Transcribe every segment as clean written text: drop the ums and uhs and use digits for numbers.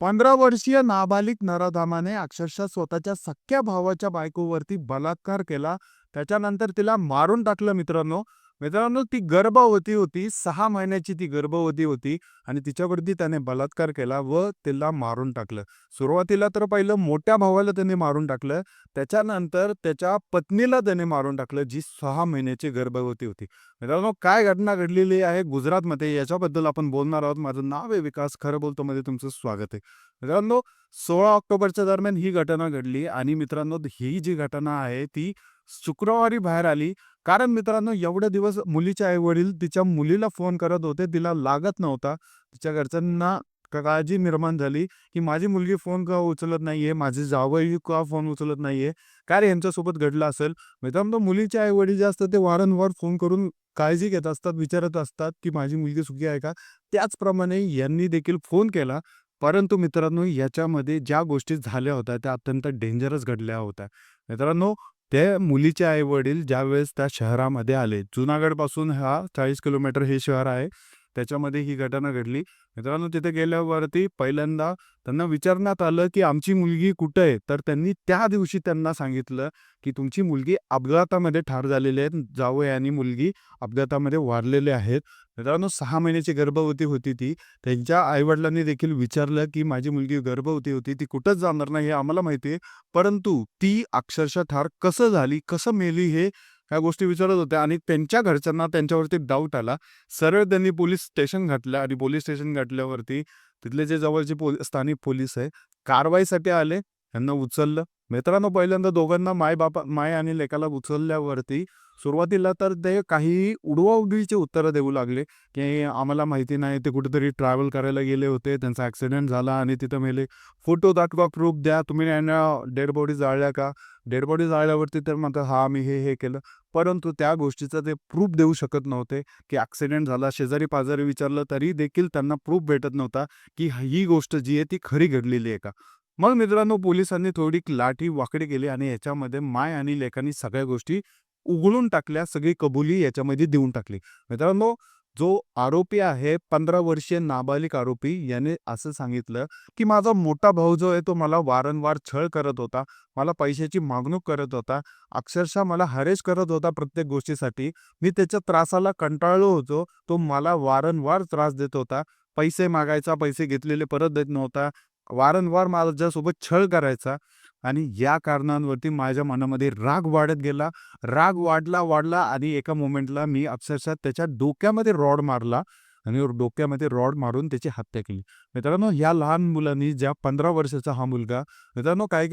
15 वर्षीय नाबालिग नराधामाने अक्षरशः स्वतःच्या सख्ख्या भावाच्या बायकोवरती बलात्कार केला. त्याच्यानंतर तिला मारून टाकलं मित्रांनो. मित्रांनो, ती गर्भवती होती. 6 महिन्याची ती गर्भवती होती आणि तिच्यावरती त्याने बलात्कार केला व तिला मारून टाकलं. सुरुवातीला तर पहिलं मोठ्या भावाला त्याने मारून टाकलं. त्याच्यानंतर त्याच्या पत्नीला त्याने मारून टाकलं, जी 6 महिन्याची गर्भवती होती. मित्रांनो, काय घटना घडलेली आहे गुजरातमध्ये याच्याबद्दल आपण बोलणार आहोत. माझं नाव आहे विकास. खरं बोलतो मध्ये तुमचं स्वागत आहे. मित्रांनो, 16 ऑक्टोबरच्या दरम्यान ही घटना घडली आणि मित्रांनो, ही जी घटना आहे ती शुक्रवारी बाहेर आली. कारण मित्रांनो, एवढे दिवस मुलीचे आई-वडील तिच्या मुलीला फोन करत होते, तिला लागत नव्हता. तिच्या घरच्यांना काळजी निर्माण झाली, की माझी मुलगी फोन का उचलत नाहीये, माझे जावई का फोन उचलत नाहीये, काय रे यांच्यासोबत घडलं असेल. मित्रांनो, मुलीचे आई-वडील जे असतात ते वारंवार फोन करून काळजी घेत असतात, विचारत असतात, की माझी मुलगी सुखी आहे का? त्याचप्रमाणे यांनी देखील फोन केला. परंतु मित्रांनो, याच्यामध्ये ज्या गोष्टी झाल्या होत्या त्या अत्यंत डेंजरस घडल्या होत्या. मित्रांनो, त्या मुलीचे आई-वडील ज्यावेळेस त्या शहरामध्ये आले, जुनागडपासून हा 40 किलोमीटर हे शहर आहे. त्याच्यामध्ये ही घटना घडली. मित्रांनो, तिथे गेल्यावरती पहिल्यांदा त्यांना विचारण्यात आलं, की आमची मुलगी कुठे आहे? तर त्यांनी त्या दिवशी त्यांना सांगितलं, की तुमची मुलगी अपघातामध्ये ठार झालेली आहे. जावई आणि मुलगी अपघातामध्ये वारलेले आहेत. मित्रांनो, 6 महिन्याची गर्भवती होती ती. त्यांच्या आई-वडिलांनी देखील विचारलं, की माझी मुलगी गर्भवती होती, ती कुठंच जाणार नाही हे आम्हाला माहिती आहे. परंतु ती अक्षरशः ठार कसं झाली, कसं मेली हे ह्या गोष्टी विचारत होत्या आणि त्यांच्या घरच्यांना त्यांच्यावरती डाऊट आला. सरळ त्यांनी पोलीस स्टेशन गाठलं आणि पोलीस स्टेशन गाठल्यावरती तिथले जे जवळचे स्थानिक पोलीस आहे, कारवाईसाठी आले. त्यांना उचललं. मित्रांनो, पहिल्यांदा दोघांना माय आणि लेकाला उचलल्यावरती सुरुवातीला तर ते काही उडवाउडवीची उत्तरं देऊ लागले, की आम्हाला माहिती नाही, ते कुठेतरी ट्रॅव्हल करायला गेले होते, त्यांचा ॲक्सिडेंट झाला आणि तिथं मेले. फोटो दाखवा, प्रूफ द्या, तुम्ही यांना डेड बॉडी जाळल्या का? डेड बॉडी जाळल्यावरती तर म्हणतात, हां, मी हे केलं. परंतु त्या गोष्टीचं ते प्रूफ देऊ शकत नव्हते, की ॲक्सिडेंट झाला. शेजारी-पाजारी विचारलं तरी देखील त्यांना प्रूफ भेटत नव्हता, की ही गोष्ट जी आहे ती खरी घडलेली आहे का? मग मित्रांनो, पोलिसांनी थोडी लाठी वाकडी केली आणि याच्यामध्ये माय आणि लेकांनी सगळ्या गोष्टी उघडून टाकल्या, सगळी कबुली याच्यामध्ये देऊन टाकली. मित्रांनो, जो आरोपी आहे 15 वर्षीय नाबालिग आरोपी, याने असं सांगितलं, की माझा मोठा भाऊ जो आहे तो मला वारंवार छळ करत होता. मला पैशाची मागणूक करत होता. अक्षरशः मला हॅरेस करत होता प्रत्येक गोष्टीसाठी. मी त्याच्या त्रासाला कंटाळलो होतो. तो मला वारंवार त्रास देत होता. पैसे मागायचा, पैसे घेतलेले परत देत नव्हता. वारंवार माझ्यासोबत छळ करायचा आणि या कारणांवरती माझ्या मनामध्ये राग वाढत गेला. राग वाढला आणि एका मोमेंटला मी अक्षरशः त्याच्या डोक्यामध्ये रॉड मारला आणि डोक्यामध्ये रॉड मारून त्याची हत्या केली. मित्रांनो, ह्या लहान मुलांनी ज्या 15 वर्षाचा हा मुलगा, मित्रांनो, काही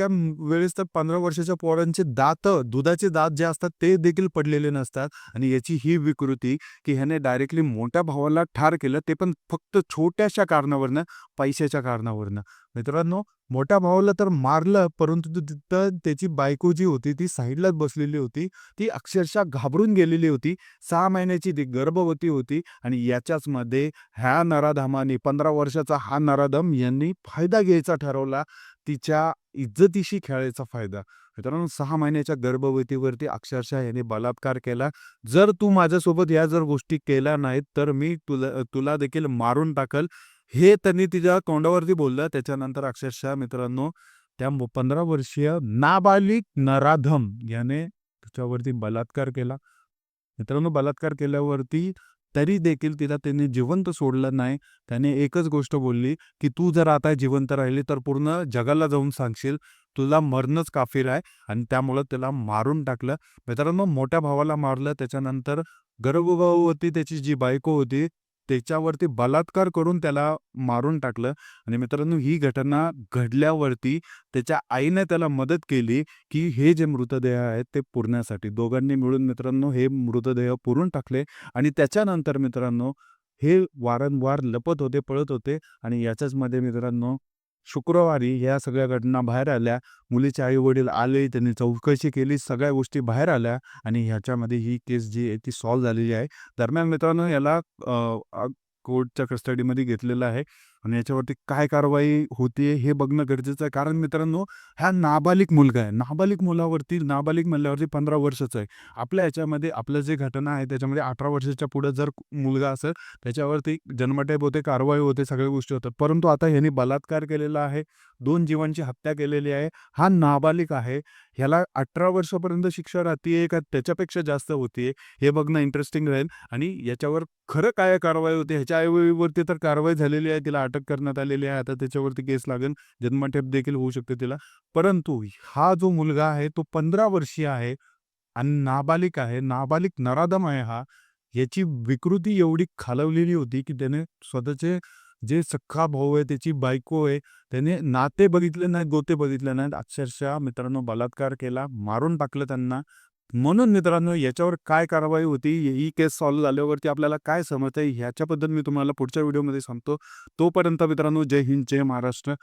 वेळेस तर 15 वर्षाच्या पोरांचे दुधाचे दात जे असतात ते देखील पडलेले नसतात आणि याची ही विकृती, की ह्याने डायरेक्टली मोठ्या भावाला ठार केलं, ते पण फक्त छोट्याशा कारणावरनं, पैशाच्या कारणावरनं. मित्रांनो, मोठ्या भावाला तर मारलं, परंतु तिथं त्याची बायको जी होती ती साईडलाच बसलेली होती. ती अक्षरशः घाबरून गेलेली होती. 6 महिन्याची ती गर्भवती होती आणि याच्याच मध्ये ह्या नराधमाने 15 वर्षाचा हा नराधम यांनी फायदा घ्यायचा ठरवला. तिच्या इज्जतीशी खेळायचा फायदा. मित्रांनो, 6 महिन्याच्या गर्भवतीवरती अक्षरशः याने बलात्कार केला. जर तू माझ्यासोबत या जर गोष्टी केल्या नाहीत, तर मी तुला तुला देखील मारून टाकल. हे त्यांनी तिच्या तोंडावरती बोललं. त्याच्यानंतर अक्षरशः मित्रांनो, त्या 15 वर्षीय नाबालिग नराधम याने तिच्यावरती बलात्कार केला. मित्रांनो, बलात्कार केल्यावरती तरी देखील तिला त्यांनी जिवंत सोडलं नाही. त्याने एकच गोष्ट बोलली, की "तू जर आता जिवंत राहिली तर पूर्ण जगाला जाऊन सांगशील, तुला मरणंच काफीर आहे." आणि त्यामुळं त्याला मारून टाकलं. मित्रांनो, मोठ्या भावाला मारलं. त्याच्यानंतर गर्भवती त्याची जी बायको होती, त्याच्यावरती बलात्कार करून त्याला मारून टाकलं. आणि मित्रांनो, ही घटना घडल्यावरती त्याच्या आईने त्याला मदत केली, की हे जे मृतदेह आहेत ते पुरण्यासाठी. दोघांनी मिळून मित्रांनो हे मृतदेह पुरून टाकले आणि त्याच्यानंतर मित्रांनो, हे वारंवार लपत होते, पळत होते आणि याच्याचमध्ये मित्रांनो, शुक्रवारी ह्या सगळ्या घटना बाहेर आल्या. मुलीचे आई-वडील आले, त्यांनी चौकशी केली, सगळ्या गोष्टी बाहेर आल्या आणि ह्याच्यामध्ये ही केस जी आहे ती सॉल्व्ह झालेली आहे. दरम्यान मित्रांनो, याला कोर्टच्या कस्टडीमध्ये घेतलेलं आहे आणि याच्यावरती काय कारवाई होतीये हे बघणं गरजेचं आहे. कारण मित्रांनो, हा नाबालिग मुलगा आहे. नाबालिग मुलावरती नाबालिग म्हणल्यावरती 15 वर्षाचा आहे. आपल्या ह्याच्यामध्ये आपलं जे घटना आहे त्याच्यामध्ये 18 वर्षाच्या पुढे जर मुलगा असेल त्याच्यावरती जन्मठेप होते, कारवाई होते, सगळ्या गोष्टी होतात. परंतु आता ह्याने बलात्कार केलेला आहे, 2 जीवांची हत्या केलेली आहे. हा नाबालिग आहे. ह्याला 18 वर्षापर्यंत शिक्षा राहतीये का त्याच्यापेक्षा जास्त होतीये हे बघणं इंटरेस्टिंग राहील. आणि याच्यावर खरं काय कारवाई होते, ह्याच्या आईवरती तर कारवाई झालेली आहे, तिला अटक करण्यात आलेली आहे. आता त्याच्यावरती केस लागेल, जन्मठेप देखील होऊ शकते तिला. परंतु हा जो मुलगा आहे तो 15 वर्षीय आहे आणि नाबालिग आहे, नाबालिग नराधम आहे हा. याची विकृती एवढी खालवलेली होती, की त्याने स्वतःचे जे सख्खा भाऊ आहे, त्याची बायको आहे, त्याने नाते बघितले नाहीत, गोते बघितले नाहीत. अक्षरशः मित्रांनो बलात्कार केला, मारून टाकलं त्यांना. म्हणून मित्रांनो याच्यावर काय कारवाई होती, ही केस सॉल्व्ह झाल्यावरती आपल्याला काय समजतंय ह्याच्याबद्दल मी तुम्हाला पुढच्या व्हिडिओमध्ये सांगतो. तोपर्यंत मित्रांनो जय हिंद, जय महाराष्ट्र.